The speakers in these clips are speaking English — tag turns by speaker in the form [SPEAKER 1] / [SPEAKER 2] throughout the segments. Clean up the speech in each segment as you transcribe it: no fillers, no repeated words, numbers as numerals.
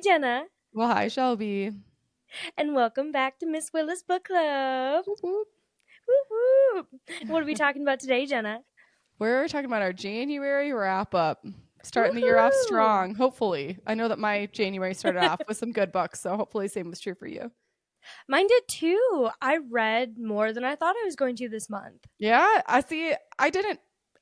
[SPEAKER 1] Jenna,
[SPEAKER 2] Well, hi, Shelby.
[SPEAKER 1] and welcome back to Miss Willis Book Club.
[SPEAKER 2] Whoop, whoop.
[SPEAKER 1] Woo woo! What are we talking about today, Jenna?
[SPEAKER 2] We're talking about our January wrap up. Starting the year off
[SPEAKER 1] Woohoo!
[SPEAKER 2] strong, hopefully. I know that my January started off with some good books, so hopefully same was true for you.
[SPEAKER 1] Mine did too. I read more than I thought I was going to this month.
[SPEAKER 2] Yeah, I see.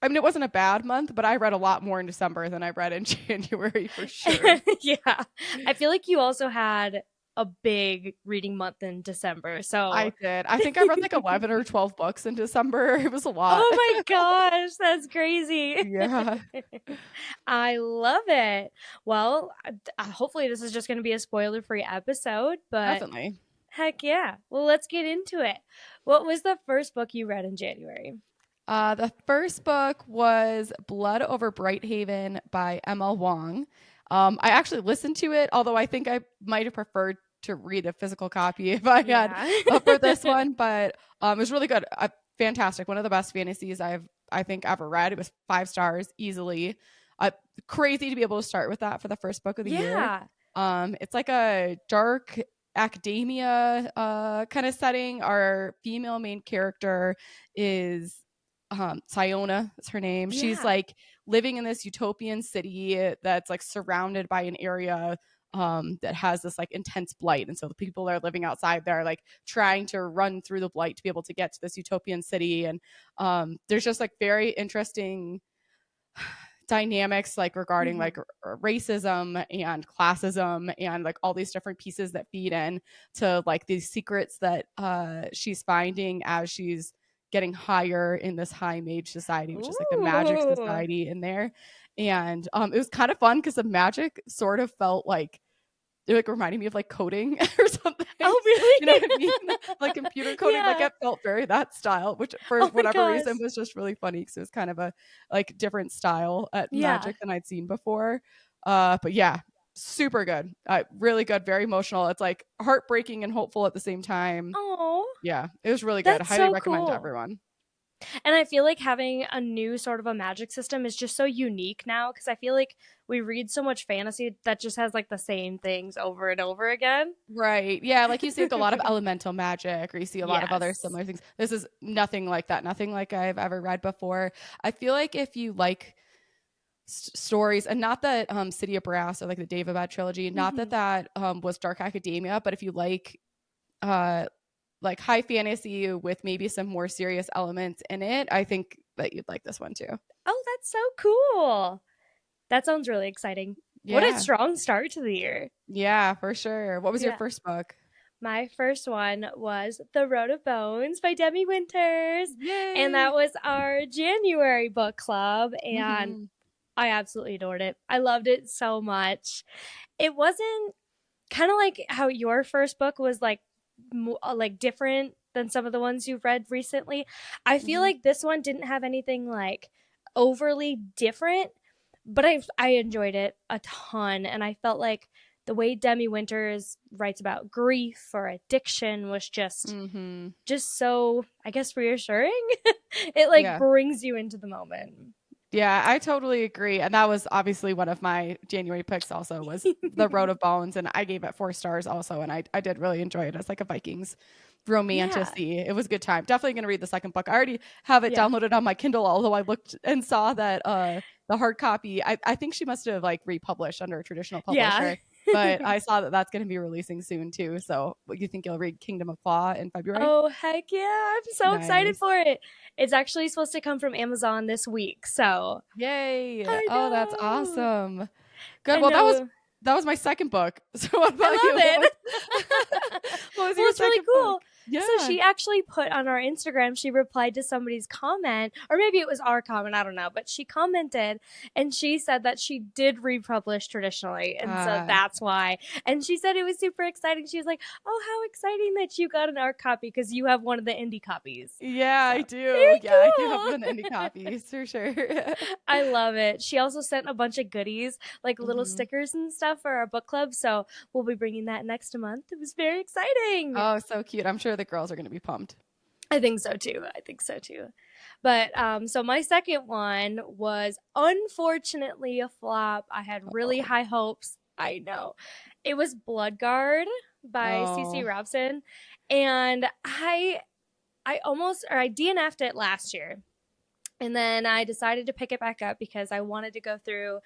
[SPEAKER 2] It wasn't a bad month, but I read a lot more in December than I read in January for sure.
[SPEAKER 1] Yeah, I feel like you also had a big reading month in December. So,
[SPEAKER 2] I did. I think I read like 11 or 12 books in December. It was a lot.
[SPEAKER 1] oh my gosh, that's crazy.
[SPEAKER 2] Yeah,
[SPEAKER 1] I love it. Well, hopefully, this is just going to be a spoiler free episode, but
[SPEAKER 2] definitely.
[SPEAKER 1] heck yeah. Well, let's get into it. What was the first book you read in January?
[SPEAKER 2] The first book was Blood Over Brighthaven by Emma Wong. I actually listened to it, although I think I might have preferred to read a physical copy if I had
[SPEAKER 1] Yeah.
[SPEAKER 2] for this one. But it was really good. Fantastic. One of the best fantasies I think ever read. It was 5 stars easily. Crazy to be able to start with that for the first book of the year.
[SPEAKER 1] Yeah.
[SPEAKER 2] It's like a dark academia kind of setting. Our female main character is Siona is her name. She's
[SPEAKER 1] Yeah.
[SPEAKER 2] like living in this utopian city that's like surrounded by an area that has this like intense blight. And so the people that are living outside there are like trying to run through the blight to be able to get to this utopian city. And there's just like very interesting dynamics like regarding
[SPEAKER 1] Mhm.
[SPEAKER 2] like racism and classism and like all these different pieces that feed in to like these secrets that she's finding as she's getting higher in this high mage society, which is like the magic
[SPEAKER 1] Ooh.
[SPEAKER 2] society in there. And it was kind of fun because the magic sort of felt like it like reminding me of like coding or something.
[SPEAKER 1] Oh,
[SPEAKER 2] You know
[SPEAKER 1] really?
[SPEAKER 2] what I mean? Like computer coding, like
[SPEAKER 1] Yeah.
[SPEAKER 2] it felt very that style, which for
[SPEAKER 1] Oh my
[SPEAKER 2] whatever
[SPEAKER 1] gosh.
[SPEAKER 2] reason was just really funny because it was kind of a like different style at
[SPEAKER 1] Yeah.
[SPEAKER 2] magic than I'd seen before. But yeah, super good. Really good, very emotional. It's like heartbreaking and hopeful at the same time.
[SPEAKER 1] Oh,
[SPEAKER 2] Yeah, it was really good. I
[SPEAKER 1] that's
[SPEAKER 2] highly
[SPEAKER 1] so
[SPEAKER 2] recommend to
[SPEAKER 1] cool.
[SPEAKER 2] everyone.
[SPEAKER 1] And I feel like having a new sort of a magic system is just so unique now because I feel like we read so much fantasy that just has like the same things over and over again.
[SPEAKER 2] Right. Yeah, like you see like a lot of elemental magic or you see a lot of other
[SPEAKER 1] Yes.
[SPEAKER 2] similar things. This is nothing like that. Nothing like I've ever read before. I feel like if you like stories and not that City of Brass or like the David trilogy, not that
[SPEAKER 1] Hmm.
[SPEAKER 2] that was dark academia, but if you uh like high fantasy with maybe some more serious elements in it, I think that you'd like this one too.
[SPEAKER 1] Oh, that's so cool. That sounds really exciting. What a
[SPEAKER 2] Yeah.
[SPEAKER 1] strong start to the year.
[SPEAKER 2] Yeah, for sure. What was your
[SPEAKER 1] Yeah.
[SPEAKER 2] first book?
[SPEAKER 1] My first one was The Road of Bones by Demi Winters. And
[SPEAKER 2] Yay.
[SPEAKER 1] that was our January book club. And
[SPEAKER 2] Hmm.
[SPEAKER 1] I absolutely adored it. I loved it so much. It wasn't kind of like how your first book was like different than some of the ones you've read recently. I feel
[SPEAKER 2] Hmm.
[SPEAKER 1] like this one didn't have anything like overly different, but I enjoyed it a ton, and I felt like the way Demi Winters writes about grief or addiction was
[SPEAKER 2] Hmm.
[SPEAKER 1] just so, I guess, reassuring. It like
[SPEAKER 2] Yeah.
[SPEAKER 1] brings you into the moment.
[SPEAKER 2] Yeah, I totally agree. And that was obviously one of my January picks also was The Road of Bones. And I gave it 4 stars also. And I did really enjoy it as like a Vikings
[SPEAKER 1] Yeah.
[SPEAKER 2] romantasy. It was a good time. Definitely gonna read the second book. I already have it
[SPEAKER 1] Yeah.
[SPEAKER 2] downloaded on my Kindle, although I looked and saw that the hard copy, I think she must have like republished under a traditional
[SPEAKER 1] Yeah.
[SPEAKER 2] publisher. But I saw that that's going to be releasing soon too. So, what you think you'll read Kingdom of Claw in February?
[SPEAKER 1] Oh, heck yeah. I'm so excited
[SPEAKER 2] Nice.
[SPEAKER 1] for it. It's actually supposed to come from Amazon this week. So
[SPEAKER 2] Yay.
[SPEAKER 1] I
[SPEAKER 2] Oh, that's
[SPEAKER 1] know.
[SPEAKER 2] awesome. Good.
[SPEAKER 1] I
[SPEAKER 2] Well, that was
[SPEAKER 1] know.
[SPEAKER 2] that was my second book. So what
[SPEAKER 1] I
[SPEAKER 2] about you?
[SPEAKER 1] love it.
[SPEAKER 2] What was
[SPEAKER 1] Well,
[SPEAKER 2] your
[SPEAKER 1] it's really
[SPEAKER 2] second book?
[SPEAKER 1] cool. So
[SPEAKER 2] Yeah.
[SPEAKER 1] she actually put on our Instagram, she replied to somebody's comment, or maybe it was our comment, I don't know, but she commented and she said that she did republish traditionally. And so
[SPEAKER 2] Uh,
[SPEAKER 1] that's why. And she said it was super exciting. She was like, "Oh, how exciting that you got an art copy because you have one of the indie copies."
[SPEAKER 2] yeah,
[SPEAKER 1] So
[SPEAKER 2] I do.
[SPEAKER 1] very
[SPEAKER 2] Yeah, I do have
[SPEAKER 1] cool.
[SPEAKER 2] one of the indie copies for sure.
[SPEAKER 1] I love it. She also sent a bunch of goodies, like little
[SPEAKER 2] Hmm.
[SPEAKER 1] stickers and stuff for our book club. So we'll be bringing that next month. It was very exciting.
[SPEAKER 2] Oh, so cute. I'm sure the girls are going to be pumped.
[SPEAKER 1] I think so too. I think so too. But so my second one was unfortunately a flop. I had really
[SPEAKER 2] Oh.
[SPEAKER 1] high hopes. I know. It was Bloodguard by CC
[SPEAKER 2] Oh.
[SPEAKER 1] Robson, and I DNF'd it last year. And then I decided to pick it back up because I wanted to go through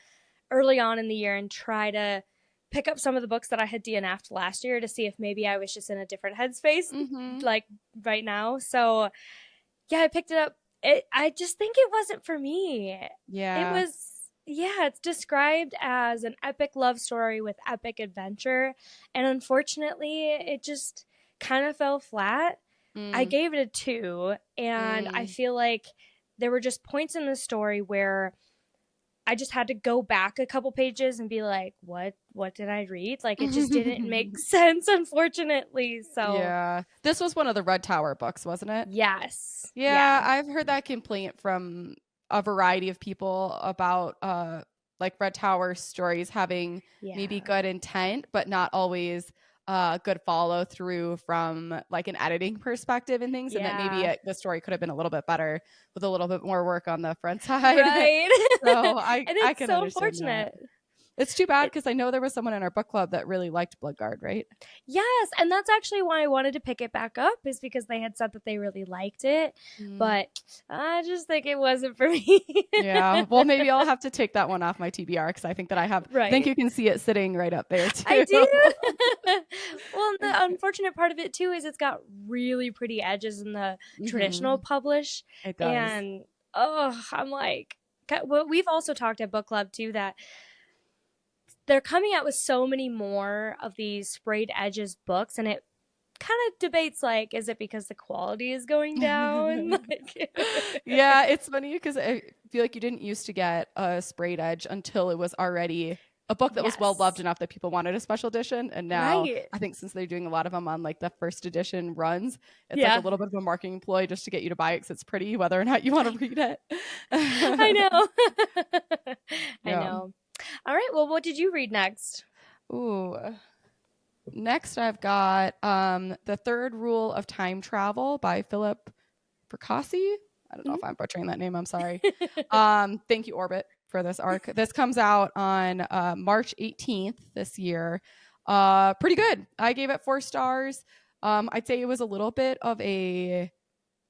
[SPEAKER 1] early on in the year and try to pick up some of the books that I had DNF'd last year to see if maybe I was just in a different headspace
[SPEAKER 2] Mm-hmm.
[SPEAKER 1] like right now. So yeah, I picked it up. I just think it wasn't for me. It
[SPEAKER 2] Yeah.
[SPEAKER 1] was, yeah, it's described as an epic love story with epic adventure. And unfortunately, it just kind of fell flat. I
[SPEAKER 2] Mm.
[SPEAKER 1] gave it a 2, and I
[SPEAKER 2] Mm.
[SPEAKER 1] feel like there were just points in the story where I just had to go back a couple pages and be like, what did I read? Like it just didn't make sense, unfortunately. So
[SPEAKER 2] Yeah. This was one of the Red Tower books, wasn't it?
[SPEAKER 1] yes.
[SPEAKER 2] Yeah,
[SPEAKER 1] Yeah.
[SPEAKER 2] I've heard that complaint from a variety of people about like Red Tower stories having maybe
[SPEAKER 1] Yeah.
[SPEAKER 2] good intent, but not always good follow through from like an editing perspective and things, and that maybe
[SPEAKER 1] Yeah.
[SPEAKER 2] the story could have been a little bit better with a little bit more work on the front side.
[SPEAKER 1] Right.
[SPEAKER 2] So
[SPEAKER 1] And
[SPEAKER 2] I
[SPEAKER 1] it's
[SPEAKER 2] can
[SPEAKER 1] so
[SPEAKER 2] understand that.
[SPEAKER 1] unfortunate.
[SPEAKER 2] It's too bad
[SPEAKER 1] It,
[SPEAKER 2] because I know there was someone in our book club that really liked Bloodguard, right?
[SPEAKER 1] yes, and that's actually why I wanted to pick it back up, is because they had said that they really liked it,
[SPEAKER 2] Mm.
[SPEAKER 1] but I just think it wasn't for me.
[SPEAKER 2] Yeah. Well, maybe I'll have to take that one off my TBR because I think that I think
[SPEAKER 1] Right.
[SPEAKER 2] you can see it sitting right up there
[SPEAKER 1] I
[SPEAKER 2] too.
[SPEAKER 1] do. Well, and the unfortunate part of it too is it's got really pretty edges in the traditional
[SPEAKER 2] Hmm.
[SPEAKER 1] publish,
[SPEAKER 2] It does.
[SPEAKER 1] and oh, I'm like, well, we've also talked at book club too that they're coming out with so many more of these sprayed edges books, and it kind of debates like, is it because the quality is going down? Like,
[SPEAKER 2] Yeah, it's funny because I feel like you didn't used to get a sprayed edge until it was already a book that was well loved
[SPEAKER 1] yes,
[SPEAKER 2] enough that people wanted a special edition. And now
[SPEAKER 1] right,
[SPEAKER 2] I think since they're doing a lot of them on like the first edition runs, it's like a
[SPEAKER 1] yeah,
[SPEAKER 2] little bit of a marketing ploy just to get you to buy it because it's pretty, whether or not you want to read
[SPEAKER 1] I
[SPEAKER 2] it.
[SPEAKER 1] know, I
[SPEAKER 2] Yeah.
[SPEAKER 1] know. All right, well, what did you read next?
[SPEAKER 2] Ooh. Next, I've got The Third Rule of Time Travel by Philip Percassi. I don't know
[SPEAKER 1] Mhm.
[SPEAKER 2] if I'm butchering that name. I'm sorry. Thank you, Orbit, for this arc. This comes out on March 18th this year. Pretty good. I gave it 4 stars. I'd say it was a little bit of a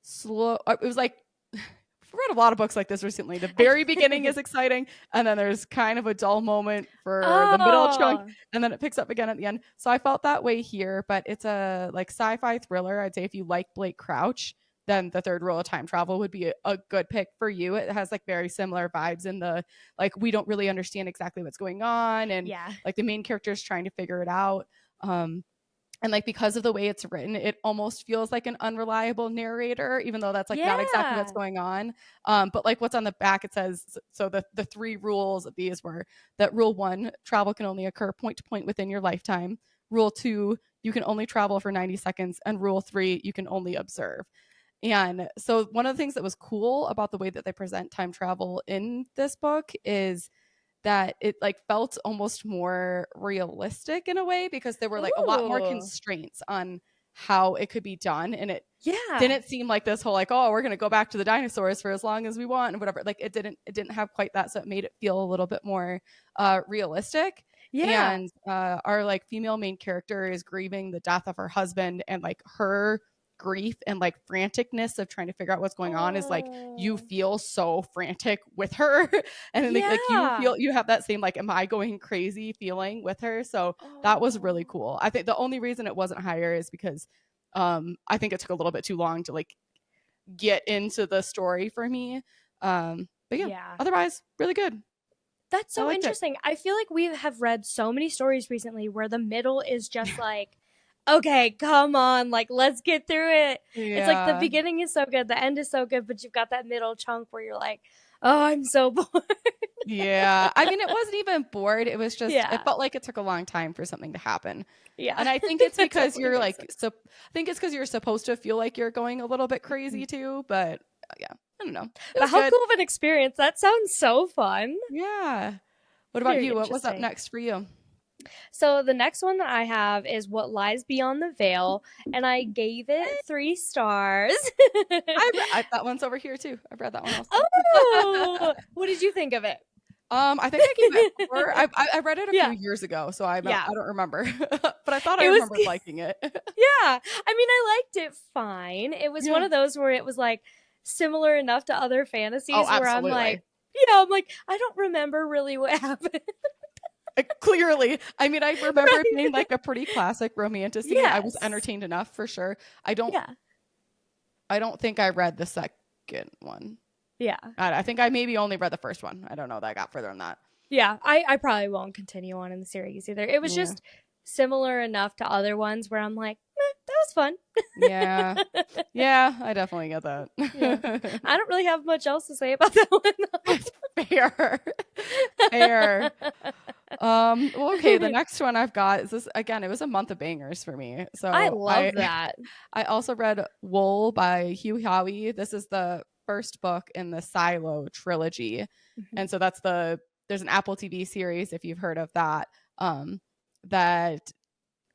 [SPEAKER 2] slow. It was like I've read a lot of books like this recently. The very beginning is exciting, and then there's kind of a dull moment for the middle chunk,
[SPEAKER 1] Oh,
[SPEAKER 2] and then it picks up again at the end. So I felt that way here, but it's a like sci-fi thriller. I'd say if you like Blake Crouch, then The Third Rule of Time Travel would be a good pick for you. It has like very similar vibes in the like we don't really understand exactly what's going on, and
[SPEAKER 1] yeah,
[SPEAKER 2] like the main character is trying to figure it out. And like because of the way it's written, it almost feels like an unreliable narrator, even though that's like not exactly what's
[SPEAKER 1] yeah.
[SPEAKER 2] going on. But like what's on the back, it says so the 3 rules of these were that rule 1, travel can only occur point to point within your lifetime. Rule 2, you can only travel for 90 seconds, and rule 3, you can only observe. And so one of the things that was cool about the way that they present time travel in this book is that it like felt almost more realistic in a way because there were like a lot more
[SPEAKER 1] Ooh,
[SPEAKER 2] constraints on how it could be done, and it
[SPEAKER 1] yeah,
[SPEAKER 2] didn't seem like this whole like, oh, we're going to go back to the dinosaurs for as long as we want and whatever. Like it didn't have quite that, so it made it feel a little bit more realistic.
[SPEAKER 1] yeah.
[SPEAKER 2] And our like female main character is grieving the death of her husband, and like her grief and like franticness of trying to figure out what's going on is like you
[SPEAKER 1] Oh,
[SPEAKER 2] feel so frantic with her. And then like you
[SPEAKER 1] yeah.
[SPEAKER 2] feel you have that same like am I going crazy feeling with her. So that was really
[SPEAKER 1] Oh,
[SPEAKER 2] cool. I think the only reason it wasn't higher is because I think it took a little bit too long to like get into the story for me. But yeah,
[SPEAKER 1] yeah.
[SPEAKER 2] otherwise really good.
[SPEAKER 1] That's
[SPEAKER 2] I
[SPEAKER 1] so
[SPEAKER 2] liked it.
[SPEAKER 1] interesting. I feel like we have read so many stories recently where the middle is just like, okay, come on, like let's get through it. It's like the
[SPEAKER 2] Yeah.
[SPEAKER 1] beginning is so good, the end is so good, but you've got that middle chunk where you're like, oh, I'm so bored.
[SPEAKER 2] Yeah. I mean, it wasn't even bored. It was just, it
[SPEAKER 1] Yeah,
[SPEAKER 2] felt like it took a long time for something to happen.
[SPEAKER 1] yeah.
[SPEAKER 2] And I think it's
[SPEAKER 1] That
[SPEAKER 2] because
[SPEAKER 1] totally
[SPEAKER 2] you're
[SPEAKER 1] makes
[SPEAKER 2] like,
[SPEAKER 1] sense.
[SPEAKER 2] so I think it's because you're supposed to feel like you're going a little bit crazy
[SPEAKER 1] Mhm.
[SPEAKER 2] too. But yeah, I don't know. It
[SPEAKER 1] But
[SPEAKER 2] was
[SPEAKER 1] how
[SPEAKER 2] good.
[SPEAKER 1] cool of an experience. That sounds so fun.
[SPEAKER 2] Yeah. What about
[SPEAKER 1] Very
[SPEAKER 2] you? What was up
[SPEAKER 1] interesting.
[SPEAKER 2] next for you?
[SPEAKER 1] So the next one that I have is What Lies Beyond the Veil, and I gave it 3 stars.
[SPEAKER 2] That one's over here too. I've read that one also.
[SPEAKER 1] Oh, what did you think of it?
[SPEAKER 2] I think I gave it 4. I read it a few
[SPEAKER 1] Yeah.
[SPEAKER 2] years ago, so I
[SPEAKER 1] Yeah.
[SPEAKER 2] don't remember, but I thought I
[SPEAKER 1] It was
[SPEAKER 2] remembered liking it.
[SPEAKER 1] yeah. I mean, I liked it fine. It was one
[SPEAKER 2] Yeah.
[SPEAKER 1] of those where it was like similar enough to other
[SPEAKER 2] Oh,
[SPEAKER 1] fantasies where I'm
[SPEAKER 2] absolutely.
[SPEAKER 1] like, I'm like, I don't remember really what happened.
[SPEAKER 2] Clearly, I mean, I remember it being
[SPEAKER 1] Right?
[SPEAKER 2] like a pretty classic romantasy. I was
[SPEAKER 1] Yes.
[SPEAKER 2] entertained enough for sure. I don't
[SPEAKER 1] Yeah.
[SPEAKER 2] I don't think I read the second one.
[SPEAKER 1] Yeah.
[SPEAKER 2] I think I maybe only read the first one. I don't know that I got further than that.
[SPEAKER 1] Yeah. I probably won't continue on in the series either. It was
[SPEAKER 2] Yeah.
[SPEAKER 1] just similar enough to other ones where I'm like, that was fun.
[SPEAKER 2] Yeah. Yeah, I definitely get
[SPEAKER 1] Yeah.
[SPEAKER 2] that.
[SPEAKER 1] I don't really have much else to say about that one.
[SPEAKER 2] Fair. Fair. Well, okay, the next one I've got is this again, it was a month of bangers for me.
[SPEAKER 1] I
[SPEAKER 2] So
[SPEAKER 1] love that.
[SPEAKER 2] I also read Wool by Hugh Howey. This is the first book in the Silo trilogy.
[SPEAKER 1] Mhm.
[SPEAKER 2] And so there's an Apple TV series if you've heard of that. That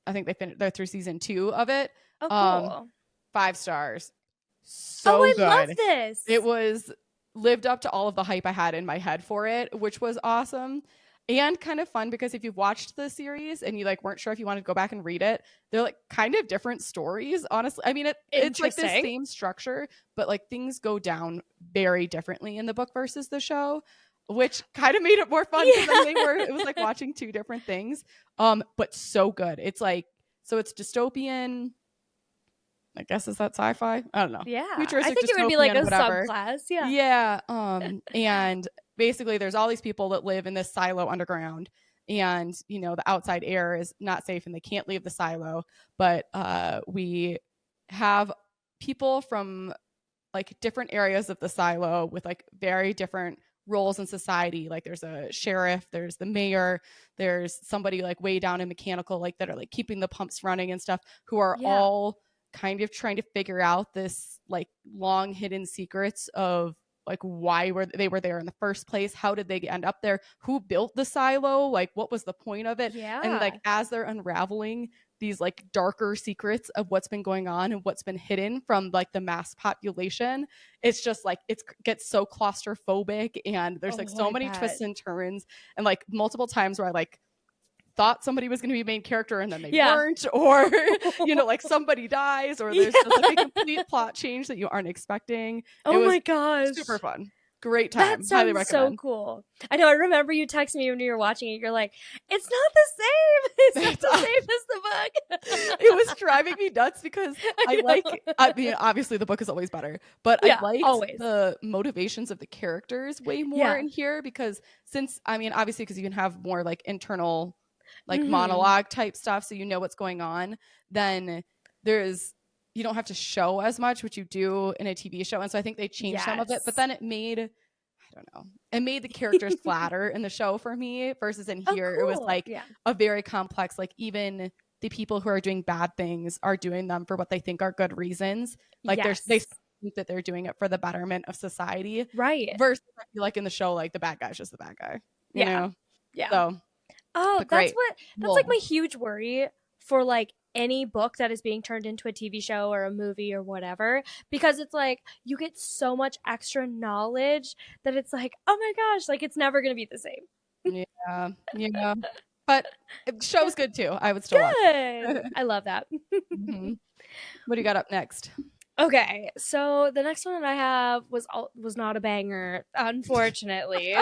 [SPEAKER 2] I think they're through season 2 of it.
[SPEAKER 1] Oh,
[SPEAKER 2] Um
[SPEAKER 1] cool.
[SPEAKER 2] 5 stars.
[SPEAKER 1] Oh,
[SPEAKER 2] So
[SPEAKER 1] I love
[SPEAKER 2] good. It
[SPEAKER 1] this.
[SPEAKER 2] was lived up to all of the hype I had in my head for it, which was awesome and kind of fun because if you've watched the series and you like weren't sure if you wanted to go back and read it, they're like kind of different stories, honestly. I mean, it's like the
[SPEAKER 1] Interesting.
[SPEAKER 2] same structure, but like things go down very differently in the book versus the show, which kind of made it more fun because then
[SPEAKER 1] Yeah.
[SPEAKER 2] it was like watching two different things. But so good. It's like so it's dystopian. I guess is that sci-fi? I don't know.
[SPEAKER 1] Yeah. I
[SPEAKER 2] Futuristic
[SPEAKER 1] think it would be like
[SPEAKER 2] dystopian,
[SPEAKER 1] a
[SPEAKER 2] whatever.
[SPEAKER 1] subclass. Yeah.
[SPEAKER 2] Yeah. And basically there's all these people that live in this silo underground. And, the outside air is not safe and they can't leave the silo. But we have people from like different areas of the silo with like very different roles in society. Like there's a sheriff, there's the mayor, there's somebody like way down in mechanical, like that are like keeping the pumps running and stuff, who are
[SPEAKER 1] Yeah.
[SPEAKER 2] all kind of trying to figure out this like long hidden secrets of like why they were there in the first place, how did they end up there, who built the silo, like what was the point of it. And
[SPEAKER 1] Yeah.
[SPEAKER 2] like as they're unraveling these like darker secrets of what's been going on and what's been hidden from like the mass population, it's just like it gets so claustrophobic and there's like
[SPEAKER 1] Oh,
[SPEAKER 2] so
[SPEAKER 1] I
[SPEAKER 2] many
[SPEAKER 1] bet.
[SPEAKER 2] twists and turns and like multiple times where I like thought somebody was going to be main character and then they
[SPEAKER 1] Yeah.
[SPEAKER 2] weren't, or like somebody dies or there's
[SPEAKER 1] Yeah.
[SPEAKER 2] just like a complete plot change that you aren't expecting. It
[SPEAKER 1] Oh
[SPEAKER 2] was
[SPEAKER 1] my gosh.
[SPEAKER 2] super fun. Great
[SPEAKER 1] That
[SPEAKER 2] time. Highly
[SPEAKER 1] sounds so
[SPEAKER 2] recommend.
[SPEAKER 1] cool. I know. I remember you texting me when you were watching it. You're like, it's not the same. It's not the same as the book.
[SPEAKER 2] It was driving me nuts because
[SPEAKER 1] I know.
[SPEAKER 2] I mean, obviously the book is always better, but I
[SPEAKER 1] Yeah,
[SPEAKER 2] liked
[SPEAKER 1] always.
[SPEAKER 2] the motivations of the characters way more
[SPEAKER 1] Yeah.
[SPEAKER 2] in here because I mean, obviously because you can have more like internal like
[SPEAKER 1] Hmm.
[SPEAKER 2] monologue type stuff so you know what's going on, then you don't have to show as much, which you do in a TV show. And so I think they changed some of it, but
[SPEAKER 1] Yes.
[SPEAKER 2] then I don't know, it made the characters flatter in the show for me versus in
[SPEAKER 1] Oh,
[SPEAKER 2] here. It was
[SPEAKER 1] cool.
[SPEAKER 2] like
[SPEAKER 1] Yeah.
[SPEAKER 2] a very complex, like even the people who are doing bad things are doing them for what they think are good reasons. Like they
[SPEAKER 1] Yes.
[SPEAKER 2] think that they're doing it for the betterment of society
[SPEAKER 1] Right.
[SPEAKER 2] versus I feel like in the show, like the bad guy's just the bad guy, you
[SPEAKER 1] Yeah.
[SPEAKER 2] know?
[SPEAKER 1] Yeah.
[SPEAKER 2] So,
[SPEAKER 1] Oh,
[SPEAKER 2] but great.
[SPEAKER 1] that's like
[SPEAKER 2] Well,
[SPEAKER 1] my huge worry for like any book that is being turned into a TV show or a movie or whatever, because it's like you get so much extra knowledge that it's like, oh my gosh, like it's never going to be the same.
[SPEAKER 2] yeah, yeah. But the
[SPEAKER 1] Yeah.
[SPEAKER 2] show's good too. I would still watch
[SPEAKER 1] Good.
[SPEAKER 2] it.
[SPEAKER 1] I love that.
[SPEAKER 2] Mhm. What do you got up next?
[SPEAKER 1] Okay, so the next one that I have was not a banger, unfortunately.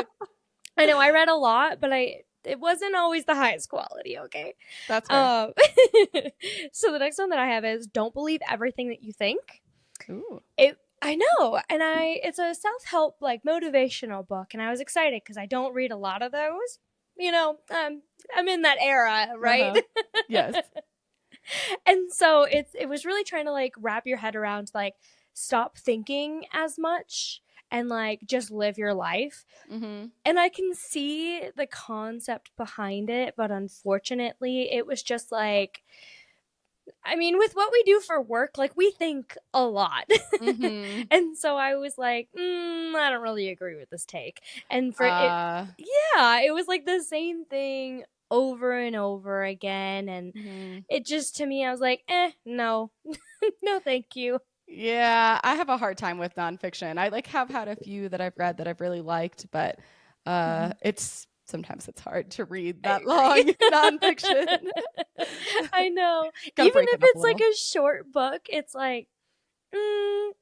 [SPEAKER 1] I know I read a lot, but it wasn't always the highest quality, okay?
[SPEAKER 2] That's fair.
[SPEAKER 1] Um so the next one that I have is Don't Believe Everything That You Think.
[SPEAKER 2] Ooh.
[SPEAKER 1] I know, and it's a self-help like motivational book, and I was excited because I don't read a lot of those. I'm in that era, right?
[SPEAKER 2] Uh-huh. Yes.
[SPEAKER 1] And so it was really trying to like wrap your head around like stop thinking as much and like just live your life.
[SPEAKER 2] Mm-hmm.
[SPEAKER 1] And I can see the concept behind it, but unfortunately, it was just like, I mean, with what we do for work, like we think a lot.
[SPEAKER 2] Mm-hmm.
[SPEAKER 1] And so I was like, I don't really agree with this take. And for it,
[SPEAKER 2] Uh,
[SPEAKER 1] yeah, it was like the same thing over and over again. And
[SPEAKER 2] mhm.
[SPEAKER 1] it just, to me, I was like, no, no, thank you.
[SPEAKER 2] Yeah, I have a hard time with nonfiction. I like have had a few that I've read that I've really liked, but It's sometimes it's hard to read
[SPEAKER 1] I
[SPEAKER 2] that long
[SPEAKER 1] agree.
[SPEAKER 2] nonfiction.
[SPEAKER 1] I know.
[SPEAKER 2] Gotta
[SPEAKER 1] Even
[SPEAKER 2] break
[SPEAKER 1] if
[SPEAKER 2] it up a
[SPEAKER 1] it's like
[SPEAKER 2] little.
[SPEAKER 1] a short book, it's like,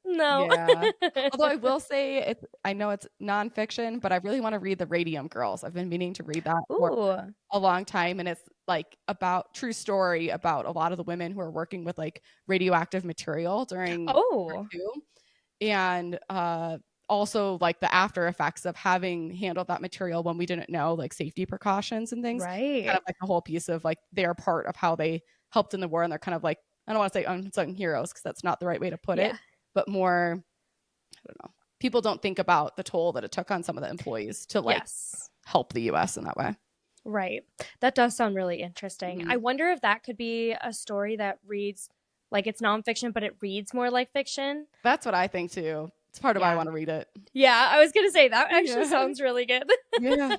[SPEAKER 1] no.
[SPEAKER 2] Yeah. Although I will say I know it's nonfiction, but I really want to read The Radium Girls. I've been meaning to read that for
[SPEAKER 1] Ooh.
[SPEAKER 2] a long time, and it's like about true story about a lot of the women who are working with like radioactive material during World War
[SPEAKER 1] Oh,
[SPEAKER 2] II, and also like the after effects of having handled that material when we didn't know like safety precautions and things. Kind
[SPEAKER 1] right.
[SPEAKER 2] of like the whole piece of like they're part of how they helped in the war, and they're kind of like, I don't want to say unsung heroes because that's not the right way to put it,
[SPEAKER 1] Yeah.
[SPEAKER 2] but more, I don't know. People don't think about the toll that it took on some of the employees to like
[SPEAKER 1] Yes.
[SPEAKER 2] help the US in that way.
[SPEAKER 1] Right. That does sound really interesting. I
[SPEAKER 2] Mhm.
[SPEAKER 1] wonder if that could be a story that reads like it's nonfiction, but it reads more like fiction.
[SPEAKER 2] That's what I think too. It's part of why I
[SPEAKER 1] Yeah.
[SPEAKER 2] want to read it.
[SPEAKER 1] Yeah, I was gonna say that actually
[SPEAKER 2] Yeah.
[SPEAKER 1] sounds really good.
[SPEAKER 2] Yeah.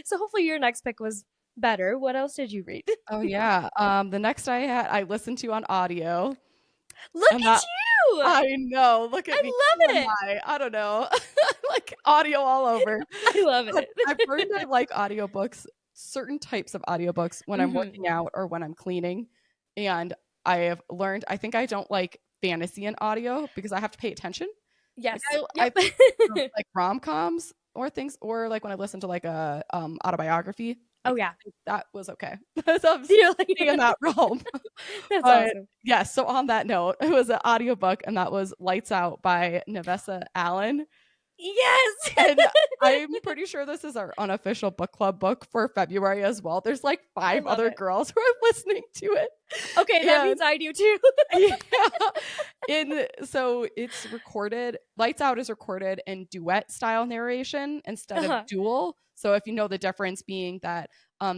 [SPEAKER 1] So hopefully your next pick was better. What else did you read?
[SPEAKER 2] Oh yeah. The next I listened to on audio,
[SPEAKER 1] Look
[SPEAKER 2] and
[SPEAKER 1] at
[SPEAKER 2] that
[SPEAKER 1] you!
[SPEAKER 2] I know. Look at
[SPEAKER 1] I
[SPEAKER 2] me. Who
[SPEAKER 1] love
[SPEAKER 2] am
[SPEAKER 1] it.
[SPEAKER 2] I? I don't know. Like audio all over.
[SPEAKER 1] I love
[SPEAKER 2] But
[SPEAKER 1] it.
[SPEAKER 2] I've learned I like audiobooks, certain types of audiobooks when I'm
[SPEAKER 1] Hmm.
[SPEAKER 2] working out or when I'm cleaning. And I have learned I think I don't like fantasy in audio because I have to pay attention. Like
[SPEAKER 1] Yes.
[SPEAKER 2] I
[SPEAKER 1] Yep.
[SPEAKER 2] like rom-coms or things, or like when I listen to like a autobiography,
[SPEAKER 1] Oh
[SPEAKER 2] like
[SPEAKER 1] yeah.
[SPEAKER 2] that was okay. So I'm
[SPEAKER 1] You're like,
[SPEAKER 2] staying in that realm.
[SPEAKER 1] that's
[SPEAKER 2] But
[SPEAKER 1] awesome.
[SPEAKER 2] yes, so on that note, it was an audiobook, and that was Lights Out by Nevessa Allen.
[SPEAKER 1] Yes.
[SPEAKER 2] And I'm pretty sure this is our unofficial book club book for February as well. There's like
[SPEAKER 1] I
[SPEAKER 2] five
[SPEAKER 1] love
[SPEAKER 2] other
[SPEAKER 1] it.
[SPEAKER 2] girls who are listening to it.
[SPEAKER 1] Okay, that
[SPEAKER 2] And
[SPEAKER 1] means I do too.
[SPEAKER 2] yeah. So it's recorded, Lights Out is recorded in duet style narration instead of
[SPEAKER 1] Uh-huh.
[SPEAKER 2] dual. So if you know the difference being that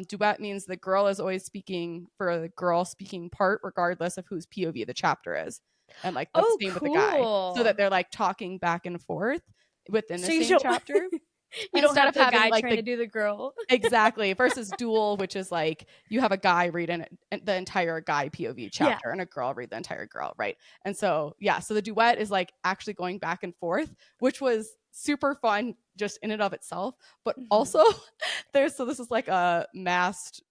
[SPEAKER 2] duet means the girl is always speaking for the girl speaking part, regardless of whose POV the chapter is. And like the
[SPEAKER 1] Oh,
[SPEAKER 2] same with the guy. So that
[SPEAKER 1] cool.
[SPEAKER 2] they're like talking back and forth within the
[SPEAKER 1] So you
[SPEAKER 2] same
[SPEAKER 1] don't
[SPEAKER 2] chapter.
[SPEAKER 1] you don't
[SPEAKER 2] Instead
[SPEAKER 1] have
[SPEAKER 2] of
[SPEAKER 1] the
[SPEAKER 2] having
[SPEAKER 1] guy
[SPEAKER 2] like
[SPEAKER 1] trying to
[SPEAKER 2] the
[SPEAKER 1] do the girl.
[SPEAKER 2] exactly versus dual, which is like you have a guy read the entire guy POV
[SPEAKER 1] Yeah.
[SPEAKER 2] chapter and a girl read the entire girl, right? And so yeah, so the duet is like actually going back and forth, which was super fun just in and of itself. But
[SPEAKER 1] Mhm.
[SPEAKER 2] also so this is like a masked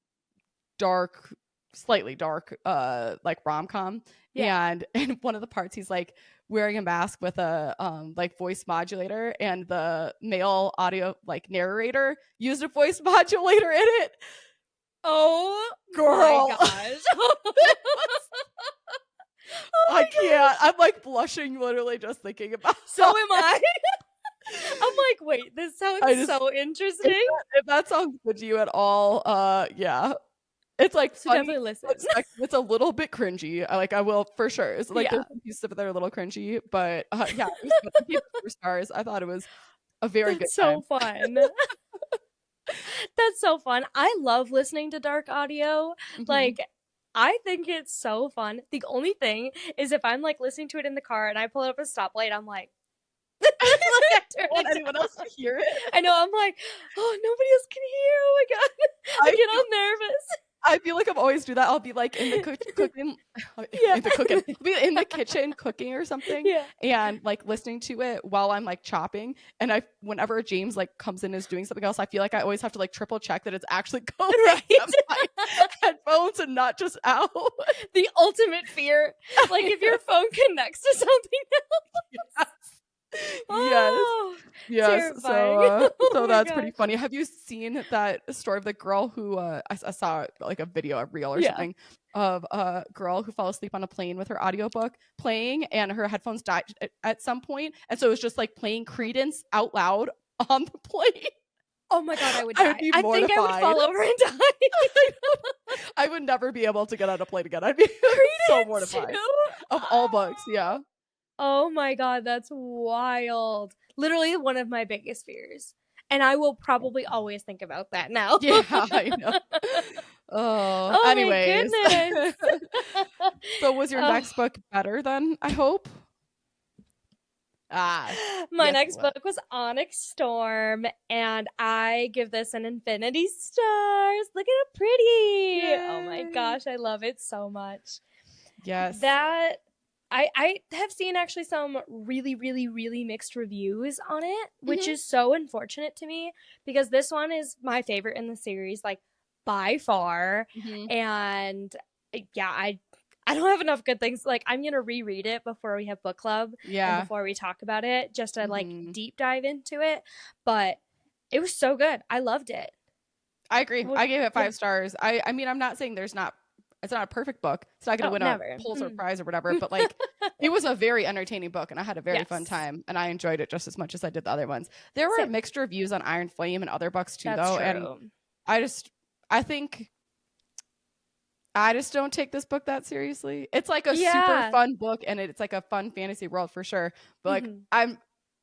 [SPEAKER 2] dark, slightly dark like rom-com.
[SPEAKER 1] Yeah.
[SPEAKER 2] And in one of the parts he's like wearing a mask with a like voice modulator, and the male audio like narrator used a voice modulator in it.
[SPEAKER 1] Oh my
[SPEAKER 2] Girl.
[SPEAKER 1] gosh. Oh
[SPEAKER 2] I
[SPEAKER 1] my
[SPEAKER 2] can't.
[SPEAKER 1] gosh.
[SPEAKER 2] I'm like blushing literally just thinking about
[SPEAKER 1] So am I. I'm like, wait, this sounds
[SPEAKER 2] I just
[SPEAKER 1] so interesting.
[SPEAKER 2] if that sounds good to you at all, yeah. It's like
[SPEAKER 1] So
[SPEAKER 2] funny,
[SPEAKER 1] definitely listen.
[SPEAKER 2] but it's a little bit cringy. I will for sure. It's like
[SPEAKER 1] Yeah,
[SPEAKER 2] there's some pieces of it that are a little cringy, but yeah, it was good. I gave it 4 stars. I thought it was a very good
[SPEAKER 1] that's so
[SPEAKER 2] time.
[SPEAKER 1] fun. That's so fun. I love listening to dark audio.
[SPEAKER 2] Mhm.
[SPEAKER 1] Like, I think it's so fun. The only thing is if I'm like listening to it in the car and I pull up a stoplight, I'm like, like I turn
[SPEAKER 2] Want
[SPEAKER 1] it
[SPEAKER 2] anyone
[SPEAKER 1] down.
[SPEAKER 2] else to hear it?
[SPEAKER 1] I know, I'm like, oh, nobody else can hear. Oh my God. I
[SPEAKER 2] I
[SPEAKER 1] get
[SPEAKER 2] feel
[SPEAKER 1] all nervous.
[SPEAKER 2] I feel like I'm always do that. I'll be like in the cooking,
[SPEAKER 1] Yeah.
[SPEAKER 2] in the cooking, I'll be in the kitchen cooking or something,
[SPEAKER 1] Yeah.
[SPEAKER 2] and like listening to it while I'm like chopping. And whenever James like comes in and is doing something else, I feel like I always have to like triple check that it's actually going
[SPEAKER 1] Right.
[SPEAKER 2] to my headphones and not just out.
[SPEAKER 1] The ultimate fear. Like if your phone connects to something else.
[SPEAKER 2] Yes.
[SPEAKER 1] Oh,
[SPEAKER 2] Yes.
[SPEAKER 1] terrifying. Oh
[SPEAKER 2] So
[SPEAKER 1] my
[SPEAKER 2] that's pretty
[SPEAKER 1] gosh.
[SPEAKER 2] funny. Have you seen that story of the girl who I saw like a video, a reel or
[SPEAKER 1] Yeah.
[SPEAKER 2] something of a girl who fell asleep on a plane with her audiobook playing, and her headphones died at some point, and so it was just like playing Credence out loud on the plane.
[SPEAKER 1] Oh my God, I would
[SPEAKER 2] I would
[SPEAKER 1] die.
[SPEAKER 2] be
[SPEAKER 1] I think I would
[SPEAKER 2] mortified.
[SPEAKER 1] fall over and die.
[SPEAKER 2] I would never be able to get on a plane again. I'd be so
[SPEAKER 1] Credence
[SPEAKER 2] mortified.
[SPEAKER 1] too?
[SPEAKER 2] Of all books, yeah.
[SPEAKER 1] Oh my God, that's wild. Literally one of my biggest fears. And I will probably always think about that now.
[SPEAKER 2] Yeah, I know. Oh,
[SPEAKER 1] Oh my
[SPEAKER 2] anyways.
[SPEAKER 1] goodness.
[SPEAKER 2] So was your
[SPEAKER 1] Oh,
[SPEAKER 2] next book better then, I hope? Ah,
[SPEAKER 1] my
[SPEAKER 2] yes, it
[SPEAKER 1] next
[SPEAKER 2] was.
[SPEAKER 1] book was Onyx Storm, and I give this an infinity stars. Look at how pretty. Oh my
[SPEAKER 2] Yay.
[SPEAKER 1] gosh, I love it so much.
[SPEAKER 2] Yes.
[SPEAKER 1] That I have seen actually some really, really, really mixed reviews on it, which
[SPEAKER 2] Mm-hmm.
[SPEAKER 1] is so unfortunate to me because this one is my favorite in the series, like by far.
[SPEAKER 2] Mm-hmm.
[SPEAKER 1] And yeah, I don't have enough good things. Like I'm gonna reread it before we have book club and
[SPEAKER 2] Yeah.
[SPEAKER 1] before we talk about it, just to like
[SPEAKER 2] Mm-hmm.
[SPEAKER 1] deep dive into it. But it was so good. I loved it.
[SPEAKER 2] I agree.
[SPEAKER 1] What,
[SPEAKER 2] I gave it
[SPEAKER 1] yeah.
[SPEAKER 2] 5 stars. I mean, I'm not saying it's not a perfect book. It's not going to
[SPEAKER 1] Oh,
[SPEAKER 2] win a
[SPEAKER 1] never.
[SPEAKER 2] Pulitzer
[SPEAKER 1] Mm.
[SPEAKER 2] Prize or whatever, but like it was a very entertaining book and I had a very fun
[SPEAKER 1] Yes.
[SPEAKER 2] time and I enjoyed it just as much as I did the other ones. There were
[SPEAKER 1] Same.
[SPEAKER 2] mixed reviews on Iron Flame and other books too
[SPEAKER 1] That's
[SPEAKER 2] though, and
[SPEAKER 1] true.
[SPEAKER 2] I think I just don't take this book that seriously. It's like a super
[SPEAKER 1] Yeah.
[SPEAKER 2] fun book and it's like a fun fantasy world for sure. But like
[SPEAKER 1] Hmm.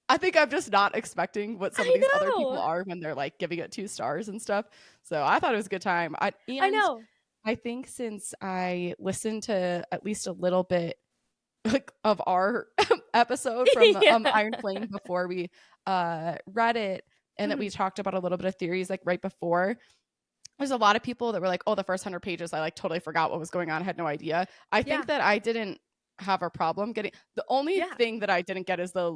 [SPEAKER 2] I think I'm just not expecting what some of
[SPEAKER 1] I
[SPEAKER 2] these other people
[SPEAKER 1] know.
[SPEAKER 2] are when they're like giving it 2 stars and stuff. So I thought it was a good time.
[SPEAKER 1] I
[SPEAKER 2] And
[SPEAKER 1] know.
[SPEAKER 2] I think since I listened to at least a little bit like of our episode from
[SPEAKER 1] Yeah.
[SPEAKER 2] Iron Flame before we read it and that we
[SPEAKER 1] Mhm.
[SPEAKER 2] talked about a little bit of theories like right before, there's a lot of people that were like, oh, the first 100 pages I like totally forgot what was going on, I had no idea. I
[SPEAKER 1] Yeah.
[SPEAKER 2] think that I didn't have a problem getting the only
[SPEAKER 1] Yeah.
[SPEAKER 2] thing that I didn't get is the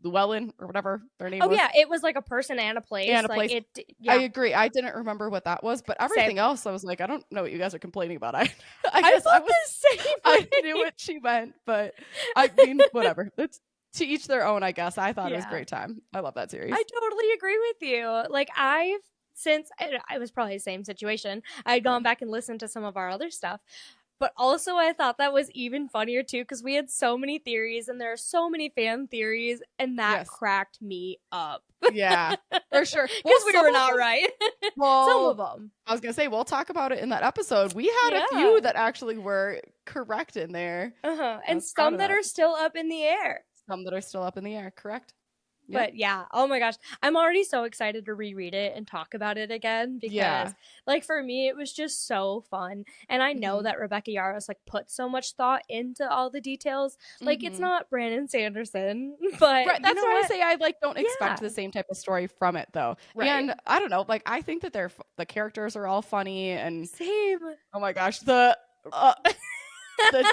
[SPEAKER 2] Llewellyn or whatever their name
[SPEAKER 1] Oh
[SPEAKER 2] was
[SPEAKER 1] yeah, it was like a person and a place.
[SPEAKER 2] and a
[SPEAKER 1] Like
[SPEAKER 2] place.
[SPEAKER 1] it.
[SPEAKER 2] I
[SPEAKER 1] Yeah.
[SPEAKER 2] agree. I didn't remember what that was, but
[SPEAKER 1] Same.
[SPEAKER 2] everything else I was like, I don't know what you guys are complaining about. I
[SPEAKER 1] I
[SPEAKER 2] guess
[SPEAKER 1] thought the same
[SPEAKER 2] I
[SPEAKER 1] way.
[SPEAKER 2] knew what she meant, but I mean, whatever. It's to each their own, I guess. I thought it was a
[SPEAKER 1] Yeah.
[SPEAKER 2] great time. I love that series.
[SPEAKER 1] I totally agree with you. Like since I was probably the same situation. I'd
[SPEAKER 2] Yeah.
[SPEAKER 1] gone back and listened to some of our other stuff. But also, I thought that was even funnier too because we had so many theories and there are so many fan theories, and that
[SPEAKER 2] Yes.
[SPEAKER 1] cracked me up.
[SPEAKER 2] Yeah, for sure.
[SPEAKER 1] Because we
[SPEAKER 2] some
[SPEAKER 1] were
[SPEAKER 2] of
[SPEAKER 1] not
[SPEAKER 2] them-
[SPEAKER 1] right. Some
[SPEAKER 2] Well,
[SPEAKER 1] of them.
[SPEAKER 2] I was gonna say we'll talk about it in that episode. We had a
[SPEAKER 1] Yeah.
[SPEAKER 2] few that actually were correct in there.
[SPEAKER 1] And
[SPEAKER 2] I was proud
[SPEAKER 1] some
[SPEAKER 2] of
[SPEAKER 1] that
[SPEAKER 2] that.
[SPEAKER 1] are still up in the air.
[SPEAKER 2] Some that are still up in the air. Correct. Yep.
[SPEAKER 1] But yeah, oh my gosh, I'm already so excited to reread it and talk about it again because,
[SPEAKER 2] Yeah.
[SPEAKER 1] like, for me, it was just so fun. And I know
[SPEAKER 2] Mhm.
[SPEAKER 1] that Rebecca Yarros like put so much thought into all the details. Like, it's
[SPEAKER 2] Mhm.
[SPEAKER 1] not Brandon Sanderson, but
[SPEAKER 2] Right,
[SPEAKER 1] you
[SPEAKER 2] that's
[SPEAKER 1] know
[SPEAKER 2] why I
[SPEAKER 1] what?
[SPEAKER 2] say I like don't expect
[SPEAKER 1] Yeah.
[SPEAKER 2] the same type of story from it though.
[SPEAKER 1] Right.
[SPEAKER 2] And I don't know, like I think that the characters are all funny and
[SPEAKER 1] Same.
[SPEAKER 2] oh my gosh, the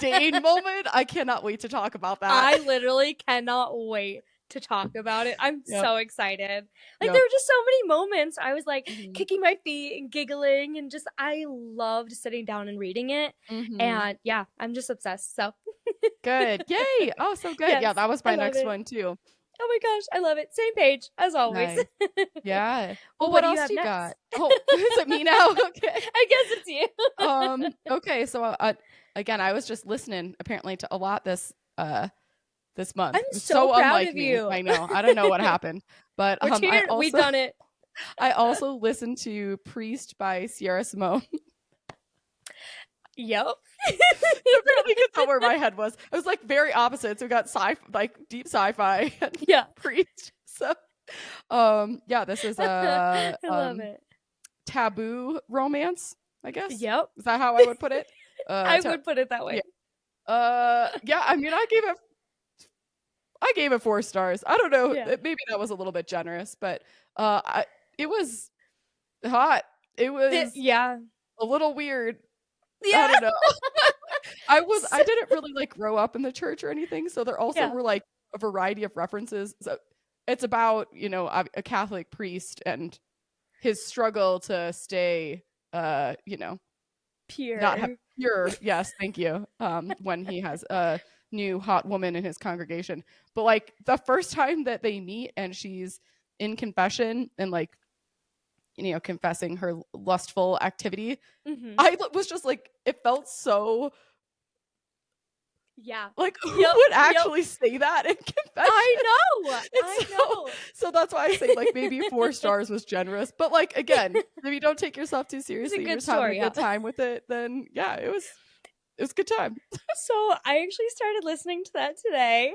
[SPEAKER 2] Dane moment, I cannot wait to talk about that.
[SPEAKER 1] I literally cannot wait to talk about it. I'm
[SPEAKER 2] Yep.
[SPEAKER 1] so excited. Like,
[SPEAKER 2] Yep.
[SPEAKER 1] there were just so many moments. I was like
[SPEAKER 2] Mhm.
[SPEAKER 1] kicking my feet and giggling, and just I loved sitting down and reading it.
[SPEAKER 2] Mhm.
[SPEAKER 1] And yeah, I'm just obsessed. So
[SPEAKER 2] Good. Yay. Oh, so good. Yeah,
[SPEAKER 1] yes,
[SPEAKER 2] that was
[SPEAKER 1] I
[SPEAKER 2] my
[SPEAKER 1] love
[SPEAKER 2] next
[SPEAKER 1] it.
[SPEAKER 2] one too.
[SPEAKER 1] Oh my gosh, I love it. Same page as always.
[SPEAKER 2] Nice. Yeah. Well,
[SPEAKER 1] Well,
[SPEAKER 2] what
[SPEAKER 1] do you
[SPEAKER 2] else
[SPEAKER 1] have
[SPEAKER 2] do you
[SPEAKER 1] next?
[SPEAKER 2] got? Oh, is it me now? Okay.
[SPEAKER 1] I guess it's you.
[SPEAKER 2] Okay, so again, I was just listening apparently to a lot this month.
[SPEAKER 1] I'm
[SPEAKER 2] It was
[SPEAKER 1] so proud
[SPEAKER 2] unlike
[SPEAKER 1] of
[SPEAKER 2] me.
[SPEAKER 1] you.
[SPEAKER 2] I know. I don't know what happened. But
[SPEAKER 1] We're here. We've done it.
[SPEAKER 2] I also listened to Priest by Sierra Simone.
[SPEAKER 1] Yep.
[SPEAKER 2] Apparently you can tell where my head was. It was like very opposite. So we got like deep sci-fi and
[SPEAKER 1] Yeah.
[SPEAKER 2] Priest. So yeah, this is a
[SPEAKER 1] I love it.
[SPEAKER 2] taboo romance, I guess.
[SPEAKER 1] Yep.
[SPEAKER 2] Is that how I would put it?
[SPEAKER 1] I would put it that way.
[SPEAKER 2] Yeah, I mean I gave it 4 stars. I don't know.
[SPEAKER 1] Yeah.
[SPEAKER 2] Maybe that was a little bit generous, but it was hot. It was
[SPEAKER 1] Yeah.
[SPEAKER 2] a little weird.
[SPEAKER 1] Yeah.
[SPEAKER 2] I don't know. I didn't really like grow up in the church or anything, so there also
[SPEAKER 1] Yeah.
[SPEAKER 2] were like a variety of references. So it's about, a Catholic priest and his struggle to stay
[SPEAKER 1] Pure.
[SPEAKER 2] not have pure. Yes, thank you. When he has a new hot woman in his congregation. But like the first time that they meet and she's in confession and like confessing her lustful activity,
[SPEAKER 1] Mhm.
[SPEAKER 2] I was just like, it felt so
[SPEAKER 1] Yeah.
[SPEAKER 2] like who
[SPEAKER 1] Yep,
[SPEAKER 2] would
[SPEAKER 1] yep.
[SPEAKER 2] actually say that in confession?
[SPEAKER 1] I know.
[SPEAKER 2] It's
[SPEAKER 1] I know.
[SPEAKER 2] So that's why I say like maybe 4 stars was generous. But like again, if you don't take yourself too seriously,
[SPEAKER 1] good
[SPEAKER 2] you're just having
[SPEAKER 1] story,
[SPEAKER 2] a good
[SPEAKER 1] yeah.
[SPEAKER 2] time with it, then yeah, it was a good time.
[SPEAKER 1] So I actually started listening to that today.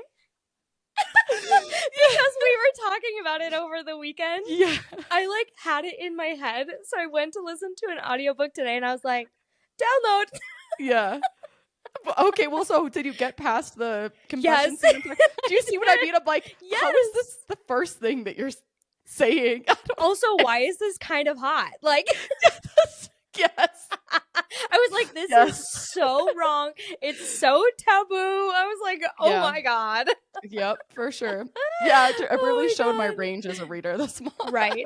[SPEAKER 1] Because we were talking about it over the weekend.
[SPEAKER 2] Yeah.
[SPEAKER 1] I like had it in my head. So I went to listen to an audiobook today and I was like, download.
[SPEAKER 2] Yeah. Okay, well, so did you get past the confession
[SPEAKER 1] Yes.
[SPEAKER 2] scene? Do you see what I mean? I'm like, how is
[SPEAKER 1] Yes.
[SPEAKER 2] this the first thing that you're saying? I don't
[SPEAKER 1] Also, why is this kind of hot? Like,
[SPEAKER 2] Yes.
[SPEAKER 1] I was like, this is
[SPEAKER 2] Yes.
[SPEAKER 1] so wrong. It's so taboo. I was like, oh
[SPEAKER 2] Yeah.
[SPEAKER 1] my God.
[SPEAKER 2] Yep, for sure. Yeah, I
[SPEAKER 1] Oh
[SPEAKER 2] really
[SPEAKER 1] my
[SPEAKER 2] showed my
[SPEAKER 1] God.
[SPEAKER 2] range as a reader this month.
[SPEAKER 1] Right.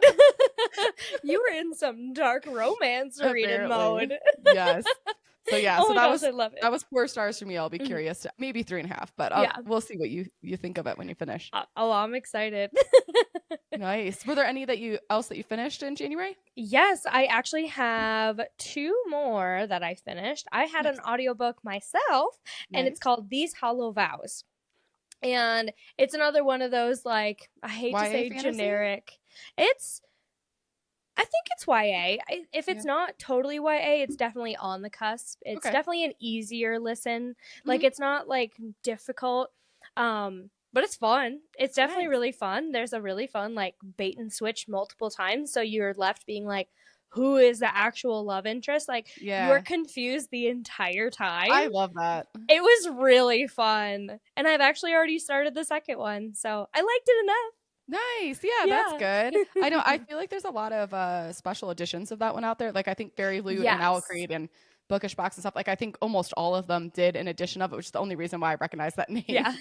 [SPEAKER 1] You were in some dark romance reading
[SPEAKER 2] Apparently.
[SPEAKER 1] mode.
[SPEAKER 2] Yes. So yeah,
[SPEAKER 1] Oh
[SPEAKER 2] so
[SPEAKER 1] my gosh, I love it.
[SPEAKER 2] that was 4 stars for me. I'll be
[SPEAKER 1] Mhm.
[SPEAKER 2] curious to maybe 3.5, but
[SPEAKER 1] Yeah.
[SPEAKER 2] we'll see what you think of it when you finish.
[SPEAKER 1] Oh, I'm excited.
[SPEAKER 2] Nice. Were there any that you finished in January?
[SPEAKER 1] Yes, I actually have 2 more that I finished. I had an
[SPEAKER 2] Nice.
[SPEAKER 1] audiobook myself, and it's
[SPEAKER 2] Nice.
[SPEAKER 1] called These Hollow Vows. And it's another one of those, like, I hate to
[SPEAKER 2] YA
[SPEAKER 1] say
[SPEAKER 2] fantasy?
[SPEAKER 1] generic. It's I think it's YA. If
[SPEAKER 2] Yeah.
[SPEAKER 1] it's not totally YA, it's definitely on the cusp. It's
[SPEAKER 2] Okay.
[SPEAKER 1] definitely an easier listen. Like,
[SPEAKER 2] Mhm.
[SPEAKER 1] it's not like difficult. But it's fun. It's definitely
[SPEAKER 2] Nice.
[SPEAKER 1] really fun. There's a really fun like bait and switch multiple times, so you're left being like, who is the actual love interest? Like, you're
[SPEAKER 2] Yeah.
[SPEAKER 1] confused the entire time.
[SPEAKER 2] I love that.
[SPEAKER 1] It was really fun. And I've actually already started the second one, so I liked it enough.
[SPEAKER 2] Nice. Yeah, that's
[SPEAKER 1] Yeah.
[SPEAKER 2] good. I know I feel like there's a lot of special editions of that one out there. Like I think Fairy Loot and Owl
[SPEAKER 1] Yes.
[SPEAKER 2] Crate and Bookish Box and stuff. Like I think almost all of them did an edition of it, which is the only reason why I recognize that name
[SPEAKER 1] Yeah.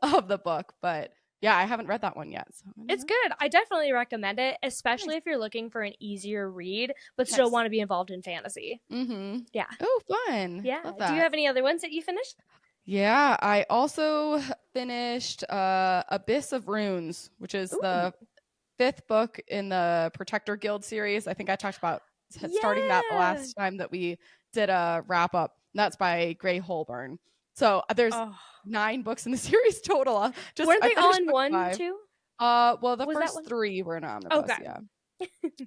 [SPEAKER 2] of the book. But yeah, I haven't read that one yet. So I don't
[SPEAKER 1] It's
[SPEAKER 2] know.
[SPEAKER 1] good. I definitely recommend it, especially
[SPEAKER 2] Nice.
[SPEAKER 1] if you're looking for an easier read, but still
[SPEAKER 2] Nice.
[SPEAKER 1] want to be involved in fantasy.
[SPEAKER 2] Mm-hmm.
[SPEAKER 1] Yeah.
[SPEAKER 2] Oh, fun.
[SPEAKER 1] Yeah.
[SPEAKER 2] Love
[SPEAKER 1] Do you
[SPEAKER 2] that.
[SPEAKER 1] have any other ones that you finished?
[SPEAKER 2] Yeah, I also finished Abyss of Runes, which is
[SPEAKER 1] Ooh.
[SPEAKER 2] the 5th book in the Protector Guild series. I think I talked about starting that the
[SPEAKER 1] Yeah.
[SPEAKER 2] last time that we did a wrap up. That's by Gray Holborn. So there's
[SPEAKER 1] Oh.
[SPEAKER 2] 9 books in the series total.
[SPEAKER 1] Weren't
[SPEAKER 2] I
[SPEAKER 1] they all
[SPEAKER 2] finished
[SPEAKER 1] in
[SPEAKER 2] book
[SPEAKER 1] one
[SPEAKER 2] 5.
[SPEAKER 1] too?
[SPEAKER 2] Well, the
[SPEAKER 1] Was that
[SPEAKER 2] first
[SPEAKER 1] one?
[SPEAKER 2] 3 were an omnibus,
[SPEAKER 1] Okay.
[SPEAKER 2] yeah.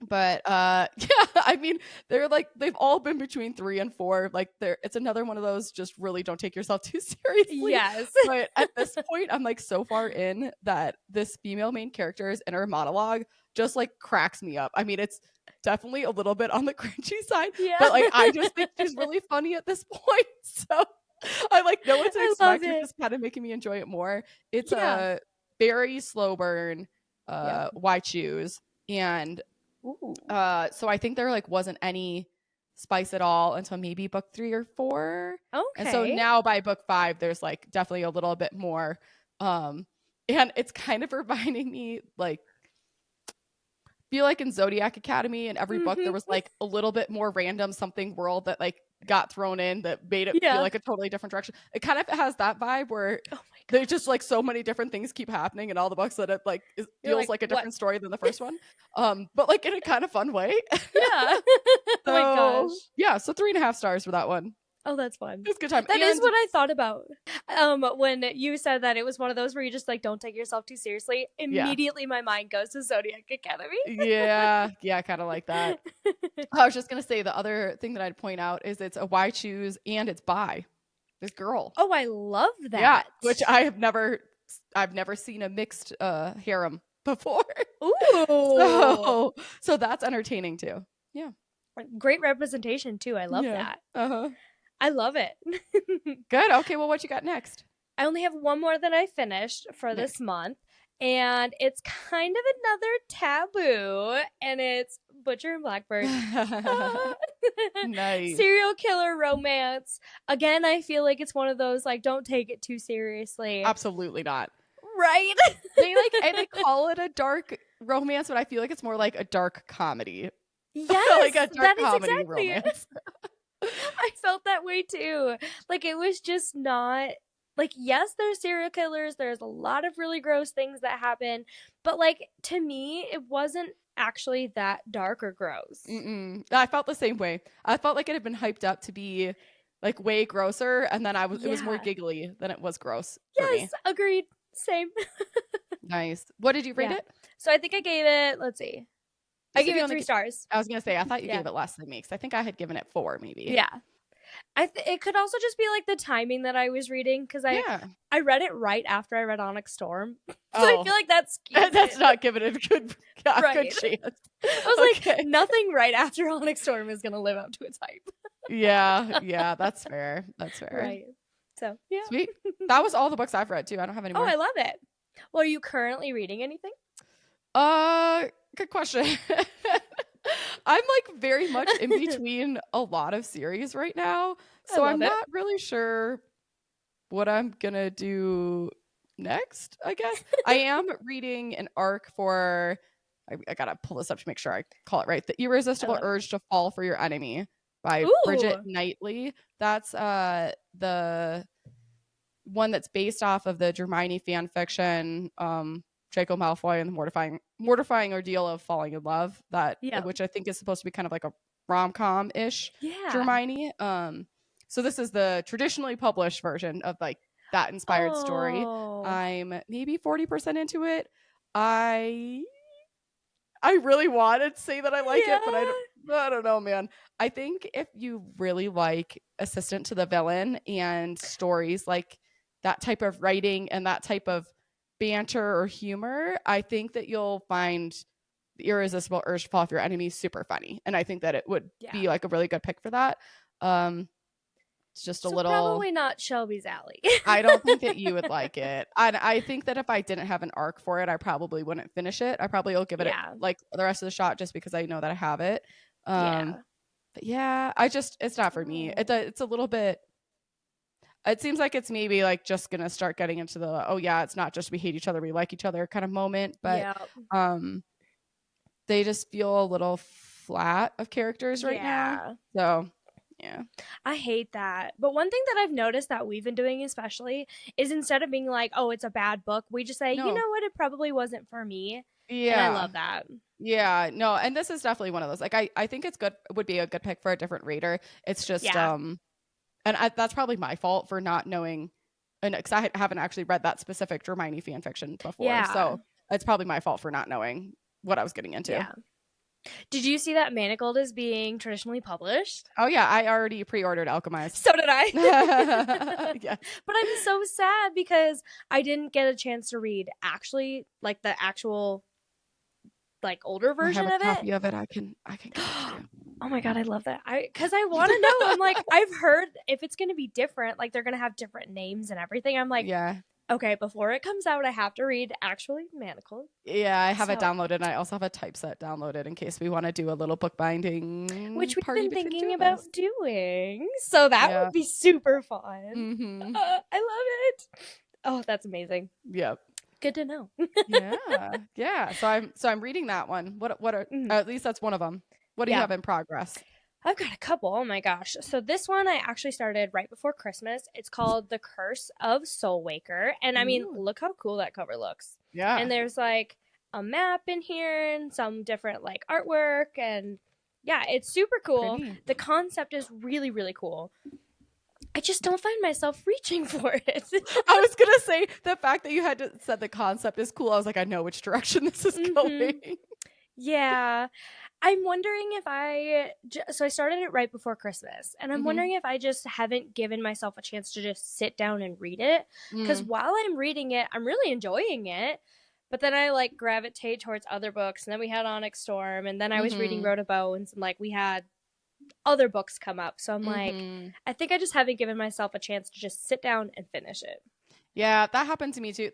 [SPEAKER 2] But yeah, I mean, they're like they've all been between 3 and 4. Like it's another one of those just really don't take yourself too seriously.
[SPEAKER 1] Yes.
[SPEAKER 2] But at this point, I'm like so far in that this female main character's inner monologue just like cracks me up. I mean, it's definitely a little bit on the cringy side,
[SPEAKER 1] Yeah.
[SPEAKER 2] but like I just think she's really funny at this point. So I like know what to
[SPEAKER 1] I love
[SPEAKER 2] expect, which
[SPEAKER 1] it.
[SPEAKER 2] is kind of making me enjoy it more. It's
[SPEAKER 1] Yeah.
[SPEAKER 2] a very slow burn,
[SPEAKER 1] Yep.
[SPEAKER 2] why choose? And
[SPEAKER 1] Ooh.
[SPEAKER 2] so I think there like wasn't any spice at all until maybe book 3 or 4. And so
[SPEAKER 1] Okay.
[SPEAKER 2] now by book 5 there's like definitely a little bit more and it's kind of reminding me like feel like in Zodiac Academy in every book there was like a little bit more random something world that like got thrown in that made it
[SPEAKER 1] Yeah.
[SPEAKER 2] feel like a totally different direction. It kind of has that vibe where
[SPEAKER 1] Oh my
[SPEAKER 2] there's just like so many different things keep happening in all the books that it like feels like a
[SPEAKER 1] what?
[SPEAKER 2] different story than the first one. But like in a kind of fun way.
[SPEAKER 1] Yeah. Oh my gosh.
[SPEAKER 2] Yeah, so 3.5 stars for that one.
[SPEAKER 1] Oh, that's fun.
[SPEAKER 2] It was a good time.
[SPEAKER 1] That is
[SPEAKER 2] And
[SPEAKER 1] what I thought about. When you said that it was one of those where you just like don't take yourself too seriously. Immediately my mind goes to Zodiac Academy.
[SPEAKER 2] yeah, kind of like that. I was just gonna say the other thing that I'd point out is it's a why choose and it's by this girl.
[SPEAKER 1] Oh, I love that.
[SPEAKER 2] Yeah, which I've never seen a mixed harem before.
[SPEAKER 1] Ooh.
[SPEAKER 2] So that's entertaining too. Yeah.
[SPEAKER 1] Great representation too. I love that.
[SPEAKER 2] Uh-huh.
[SPEAKER 1] I love it.
[SPEAKER 2] Good. Okay, well what you got next?
[SPEAKER 1] I only have one more that I finished for
[SPEAKER 2] Nice.
[SPEAKER 1] this month, and it's kind of another taboo, and it's Butcher and Blackbird.
[SPEAKER 2] Nice.
[SPEAKER 1] Serial killer romance. Again, I feel like it's one of those like don't take it too seriously.
[SPEAKER 2] Absolutely not.
[SPEAKER 1] Right?
[SPEAKER 2] They call it a dark romance, but I feel like it's more like a dark comedy.
[SPEAKER 1] Yes,
[SPEAKER 2] like a dark
[SPEAKER 1] that is
[SPEAKER 2] comedy
[SPEAKER 1] exactly
[SPEAKER 2] romance.
[SPEAKER 1] I felt that way too. Like it was just not like yes, there's serial killers, there's a lot of really gross things that happen, but like to me it wasn't actually that dark or gross.
[SPEAKER 2] I felt the same way. I felt like it had been hyped up to be like way grosser, and then it was more giggly than it was gross for me.
[SPEAKER 1] Yes, agreed. Same.
[SPEAKER 2] Nice. What did you rate it?
[SPEAKER 1] So I think I gave it, let's see. I gave it 3 stars.
[SPEAKER 2] I was going to say, I thought you gave it less than me because I think I had given it 4 maybe.
[SPEAKER 1] Yeah. It could also just be like the timing that I was reading because I read it right after I read Onyx Storm. So I feel like that's
[SPEAKER 2] not giving it a good chance.
[SPEAKER 1] I was like, nothing right after Onyx Storm is going to live up to its hype.
[SPEAKER 2] Yeah, that's fair. That's fair.
[SPEAKER 1] Right. So, yeah.
[SPEAKER 2] Sweet. That was all the books I've read too. I don't have any more.
[SPEAKER 1] Oh, I love it. Well, are you currently reading anything?
[SPEAKER 2] Good question. I'm like very much in between a lot of series right now.
[SPEAKER 1] I
[SPEAKER 2] So I'm
[SPEAKER 1] love it.
[SPEAKER 2] not really sure what I'm gonna do next, I guess. I am reading an arc for I gotta pull this up to make sure I call it right. The
[SPEAKER 1] I
[SPEAKER 2] Irresistible
[SPEAKER 1] love it.
[SPEAKER 2] Urge to Fall for Your Enemy by Bridget
[SPEAKER 1] Ooh.
[SPEAKER 2] Knightley. That's the one that's based off of the Hermione fan fiction, Draco Malfoy and the mortifying ordeal of falling in love. That
[SPEAKER 1] Yeah.
[SPEAKER 2] which I think is supposed to be kind of like a rom com ish
[SPEAKER 1] Yeah.
[SPEAKER 2] Hermione. So this is the traditionally published version of like that inspired story.
[SPEAKER 1] Oh.
[SPEAKER 2] I'm maybe 40% into it. I really wanted to say that I like it, but
[SPEAKER 1] Yeah.
[SPEAKER 2] I don't know, man. I think if you really like Assistant to the Villain and stories like that type of writing and that type of banter or humor, I think that you'll find The Irresistible Urge to Fall for Your Enemy super funny. And I think that it would
[SPEAKER 1] Yeah.
[SPEAKER 2] be like a really good pick for that. It's just a
[SPEAKER 1] So
[SPEAKER 2] little
[SPEAKER 1] probably not Shelby's alley.
[SPEAKER 2] I don't think that you would like it. And I think that if I didn't have an arc for it, I probably wouldn't finish it. I probably will give it
[SPEAKER 1] Yeah.
[SPEAKER 2] like the rest of the shot just because I know that I have it.
[SPEAKER 1] Yeah.
[SPEAKER 2] But yeah, it's not for me.
[SPEAKER 1] Oh.
[SPEAKER 2] It's a little bit. It seems like it's maybe like just gonna start getting into the oh yeah, it's not just we hate each other, we like each other kind of moment. But
[SPEAKER 1] Yeah.
[SPEAKER 2] they just feel a little flat of characters right now.
[SPEAKER 1] Yeah.
[SPEAKER 2] So yeah.
[SPEAKER 1] I hate that. But one thing that I've noticed that we've been doing especially is instead of being like, "Oh, it's a bad book," we just say, "You
[SPEAKER 2] No.
[SPEAKER 1] know what? It probably wasn't for me." And I
[SPEAKER 2] Yeah.
[SPEAKER 1] love that.
[SPEAKER 2] Yeah, no, and this is definitely one of those. Like, I think it's good. Would be a good pick for a different reader. It's just,
[SPEAKER 1] Yeah.
[SPEAKER 2] that's probably my fault for not knowing, and because I haven't actually read that specific Hermione fan fiction before,
[SPEAKER 1] Yeah.
[SPEAKER 2] so it's probably my fault for not knowing what I was getting into.
[SPEAKER 1] Yeah. Did you see that Manacled is being traditionally published?
[SPEAKER 2] Oh yeah, I already pre-ordered Alchemist.
[SPEAKER 1] So did I.
[SPEAKER 2] Yeah,
[SPEAKER 1] But I'm so sad because I didn't get a chance to read actually like the actual like older
[SPEAKER 2] I
[SPEAKER 1] version
[SPEAKER 2] have a
[SPEAKER 1] of
[SPEAKER 2] copy
[SPEAKER 1] it.
[SPEAKER 2] of it. I can give it to you.
[SPEAKER 1] Oh my god, I love that. Because I want to know. I'm like, I've heard if it's going to be different, like they're going to have different names and everything. I'm like,
[SPEAKER 2] Yeah.
[SPEAKER 1] okay, before it comes out, I have to read actually Manacled.
[SPEAKER 2] Yeah, I have it
[SPEAKER 1] So-
[SPEAKER 2] downloaded, and I also have a typeset downloaded in case we want to do a little bookbinding
[SPEAKER 1] Which we've
[SPEAKER 2] party
[SPEAKER 1] been
[SPEAKER 2] between
[SPEAKER 1] thinking
[SPEAKER 2] two of
[SPEAKER 1] about
[SPEAKER 2] us.
[SPEAKER 1] doing. So that
[SPEAKER 2] Yeah.
[SPEAKER 1] would be super fun.
[SPEAKER 2] Mm-hmm.
[SPEAKER 1] I love it. Oh, that's amazing.
[SPEAKER 2] Yep.
[SPEAKER 1] Good to know.
[SPEAKER 2] Yeah. So I'm reading that one. What are at least that's one of them. What do you
[SPEAKER 1] Yeah.
[SPEAKER 2] have in progress?
[SPEAKER 1] I've got a couple. Oh my gosh. So this one I actually started right before Christmas. It's called The Curse of Soulwaker. And I mean,
[SPEAKER 2] Ooh.
[SPEAKER 1] look how cool that cover looks.
[SPEAKER 2] Yeah.
[SPEAKER 1] And there's like a map in here and some different like artwork. And yeah, it's super cool.
[SPEAKER 2] Pretty.
[SPEAKER 1] The concept is really, really cool. I just don't find myself reaching for it.
[SPEAKER 2] I was gonna say the fact that you had to said the concept is cool. I was like, I know which direction this is going.
[SPEAKER 1] Yeah. I'm wondering if so I started it right before Christmas, and I'm wondering if I just haven't given myself a chance to just sit down and read it. Because while I'm reading it, I'm really enjoying it. But then I like gravitate towards other books, and then we had Onyx Storm, and then I was reading Road of Bones, and like we had other books come up. So I'm like, I think I just haven't given myself a chance to just sit down and finish it.
[SPEAKER 2] Yeah, that happened to me too.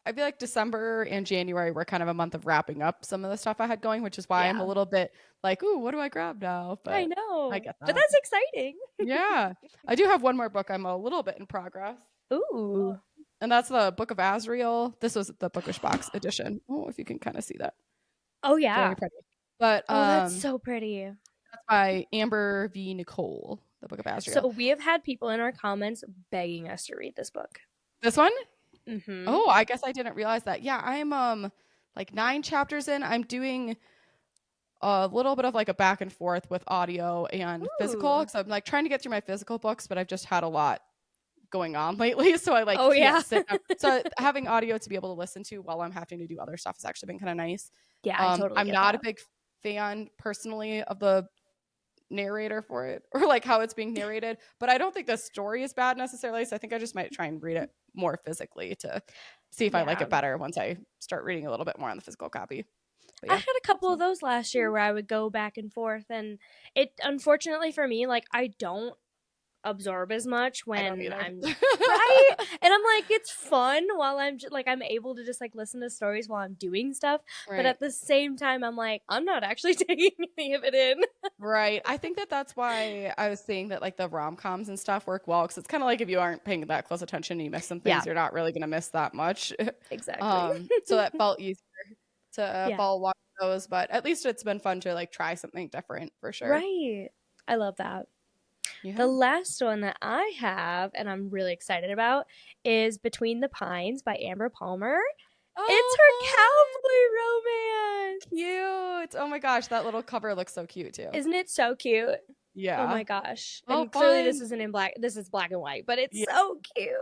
[SPEAKER 2] I feel like December and January were kind of a month of wrapping up some of the stuff I had going, which is why I'm a little bit like, ooh, what do I grab now? But
[SPEAKER 1] I know.
[SPEAKER 2] I get that.
[SPEAKER 1] But that's exciting.
[SPEAKER 2] Yeah. I do have one more book I'm a little bit in progress.
[SPEAKER 1] Ooh.
[SPEAKER 2] And that's the Book of Azrael. This was the Bookish Box edition. Oh, if you can kind of see that.
[SPEAKER 1] Oh, yeah.
[SPEAKER 2] Very pretty. But
[SPEAKER 1] oh, that's so pretty.
[SPEAKER 2] That's by Amber V. Nicole, the Book of Azrael.
[SPEAKER 1] So we have had people in our comments begging us to read this book.
[SPEAKER 2] This one?
[SPEAKER 1] Mm-hmm.
[SPEAKER 2] Oh, I guess I didn't realize that. Yeah, I'm like 9 chapters in. I'm doing a little bit of like a back and forth with audio and physical. So I'm like trying to get through my physical books, but I've just had a lot going on lately. So I like can't sit down. So having audio to be able to listen to while I'm having to do other stuff has actually been kind of nice.
[SPEAKER 1] Yeah, I totally
[SPEAKER 2] I'm
[SPEAKER 1] get
[SPEAKER 2] not
[SPEAKER 1] that.
[SPEAKER 2] a big fan personally of the narrator for it or like how it's being narrated, but I don't think the story is bad necessarily. So I think I just might try and read it more physically to see if I like it better once I start reading a little bit more on the physical copy.
[SPEAKER 1] I had a couple of those last year where I would go back and forth, and it unfortunately for me, like I don't absorb as much
[SPEAKER 2] I don't
[SPEAKER 1] when
[SPEAKER 2] either.
[SPEAKER 1] I'm right. And I'm like, it's fun while I'm like, I'm able to just like listen to stories while I'm doing stuff. But
[SPEAKER 2] Right.
[SPEAKER 1] at the same time, I'm like, I'm not actually taking any of it in.
[SPEAKER 2] Right. I think that that's why I was saying that like the rom-coms and stuff work well because it's kind of like if you aren't paying that close attention and you miss some
[SPEAKER 1] Yeah,
[SPEAKER 2] things, you're not really going to miss that much.
[SPEAKER 1] exactly.
[SPEAKER 2] So that felt easier to
[SPEAKER 1] Yeah,
[SPEAKER 2] follow along with those, but at least it's been fun to like try something different for sure.
[SPEAKER 1] right. I love that. The
[SPEAKER 2] Yeah.
[SPEAKER 1] last one that I have, and I'm really excited about, is Between the Pines by Amber Palmer. It's
[SPEAKER 2] Oh,
[SPEAKER 1] her
[SPEAKER 2] fun.
[SPEAKER 1] cowboy romance.
[SPEAKER 2] Cute. Oh my gosh, that little cover looks so cute too.
[SPEAKER 1] Isn't it so cute? Oh
[SPEAKER 2] Yeah.
[SPEAKER 1] my gosh.
[SPEAKER 2] Oh,
[SPEAKER 1] And clearly this
[SPEAKER 2] fun.
[SPEAKER 1] isn't in black. This is black and white, but it's
[SPEAKER 2] Yeah.
[SPEAKER 1] so cute.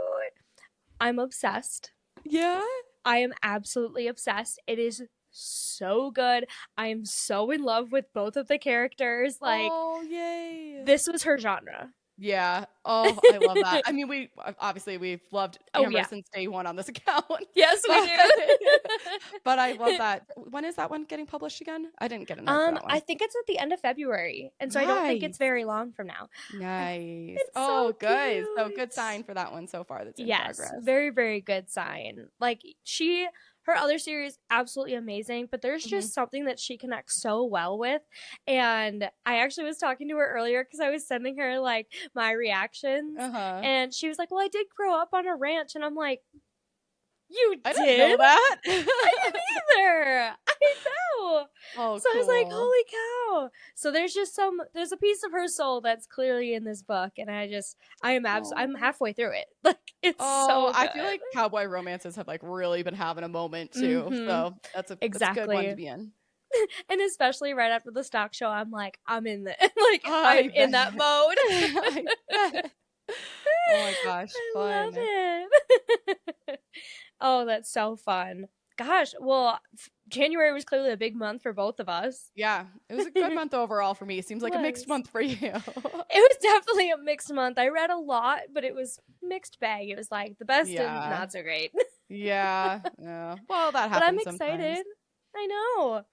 [SPEAKER 1] I'm obsessed.
[SPEAKER 2] Yeah.
[SPEAKER 1] I am absolutely obsessed. It is so good. I am so in love with both of the characters. Like,
[SPEAKER 2] Oh, yay.
[SPEAKER 1] this was her genre.
[SPEAKER 2] Yeah. Oh, I love that. I mean, we've loved
[SPEAKER 1] Oh,
[SPEAKER 2] Amber
[SPEAKER 1] yeah.
[SPEAKER 2] since day one on this account.
[SPEAKER 1] Yes, we
[SPEAKER 2] But,
[SPEAKER 1] do.
[SPEAKER 2] but I love that. When is that one getting published again? I didn't get a note for that
[SPEAKER 1] I
[SPEAKER 2] one.
[SPEAKER 1] think it's at the end of February. And so I don't think it's
[SPEAKER 2] Nice.
[SPEAKER 1] very long from now.
[SPEAKER 2] Nice.
[SPEAKER 1] It's
[SPEAKER 2] Oh,
[SPEAKER 1] so
[SPEAKER 2] good. So
[SPEAKER 1] cute.
[SPEAKER 2] good sign for that one so far that's in
[SPEAKER 1] Yes,
[SPEAKER 2] progress.
[SPEAKER 1] very, very good sign. Like her other series, absolutely amazing, but there's
[SPEAKER 2] Mhm.
[SPEAKER 1] just something that she connects so well with. And I actually was talking to her earlier because I was sending her like my reactions.
[SPEAKER 2] Uh-huh.
[SPEAKER 1] And she was like, well, I did grow up on a ranch. And I'm like, you
[SPEAKER 2] I didn't know
[SPEAKER 1] did?
[SPEAKER 2] that.
[SPEAKER 1] I didn't either. I know.
[SPEAKER 2] Oh,
[SPEAKER 1] So I was like,
[SPEAKER 2] cool.
[SPEAKER 1] holy cow. So there's a piece of her soul that's clearly in this book. And I'm
[SPEAKER 2] Oh.
[SPEAKER 1] halfway through it. Like, it's
[SPEAKER 2] Oh,
[SPEAKER 1] so
[SPEAKER 2] I feel
[SPEAKER 1] good.
[SPEAKER 2] like cowboy romances have like really been having a moment too.
[SPEAKER 1] Mm-hmm.
[SPEAKER 2] So that's a good one to
[SPEAKER 1] Exactly.
[SPEAKER 2] be in.
[SPEAKER 1] And especially right after the stock show, I'm like, I'm in the like I'm
[SPEAKER 2] I
[SPEAKER 1] in that
[SPEAKER 2] bet.
[SPEAKER 1] mode.
[SPEAKER 2] I bet. Oh my gosh,
[SPEAKER 1] I love
[SPEAKER 2] fun.
[SPEAKER 1] it. Oh, that's so fun. Gosh, well, January was clearly a big month for both of us.
[SPEAKER 2] Yeah, it was a good month overall for me. Seems
[SPEAKER 1] It
[SPEAKER 2] like a mixed
[SPEAKER 1] was.
[SPEAKER 2] month for you.
[SPEAKER 1] It was definitely a mixed month. I read a lot, but it was mixed bag. It was like the best and
[SPEAKER 2] Yeah.
[SPEAKER 1] not so great.
[SPEAKER 2] Yeah. Yeah. Well, that
[SPEAKER 1] But I'm
[SPEAKER 2] happens sometimes.
[SPEAKER 1] excited. I know.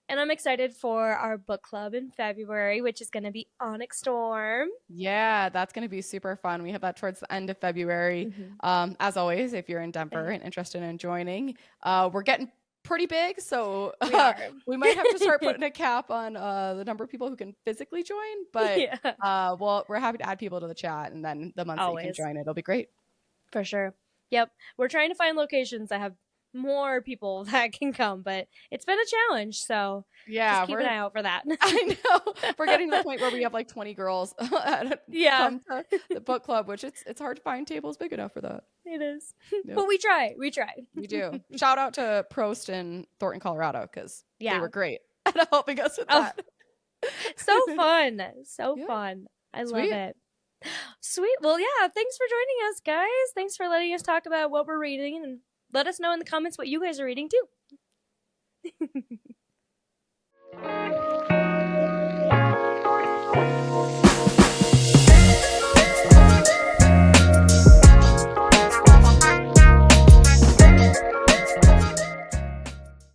[SPEAKER 1] And I'm excited for our book club in February, which is going to be Onyx Storm.
[SPEAKER 2] Yeah, that's going to be super fun. We have that towards the end of February.
[SPEAKER 1] Mm-hmm.
[SPEAKER 2] As always, if you're in Denver and interested in joining, we're getting pretty big, so
[SPEAKER 1] We are.
[SPEAKER 2] we might have to start putting a cap on the number of people who can physically join. But
[SPEAKER 1] Yeah.
[SPEAKER 2] well, we're happy to add people to the chat, and then the months that you can
[SPEAKER 1] Always.
[SPEAKER 2] join, it'll be great.
[SPEAKER 1] For sure. Yep. We're trying to find locations that have more people that can come, but it's been a challenge. So
[SPEAKER 2] Yeah,
[SPEAKER 1] just keep an eye out for that.
[SPEAKER 2] I know we're getting to the point where we have like 20 girls
[SPEAKER 1] Yeah.
[SPEAKER 2] come to the book club, which it's hard to find tables big enough for that.
[SPEAKER 1] It is.
[SPEAKER 2] Yep.
[SPEAKER 1] But we try. We
[SPEAKER 2] do. Shout out to Prost in Thornton, Colorado, because
[SPEAKER 1] Yeah.
[SPEAKER 2] they were great at helping us with
[SPEAKER 1] Oh.
[SPEAKER 2] that.
[SPEAKER 1] So fun. So
[SPEAKER 2] Yeah.
[SPEAKER 1] fun. I
[SPEAKER 2] Sweet.
[SPEAKER 1] love it. Sweet. Well, yeah, thanks for joining us, guys. Thanks for letting us talk about what we're reading, and let us know in the comments what you guys are reading too.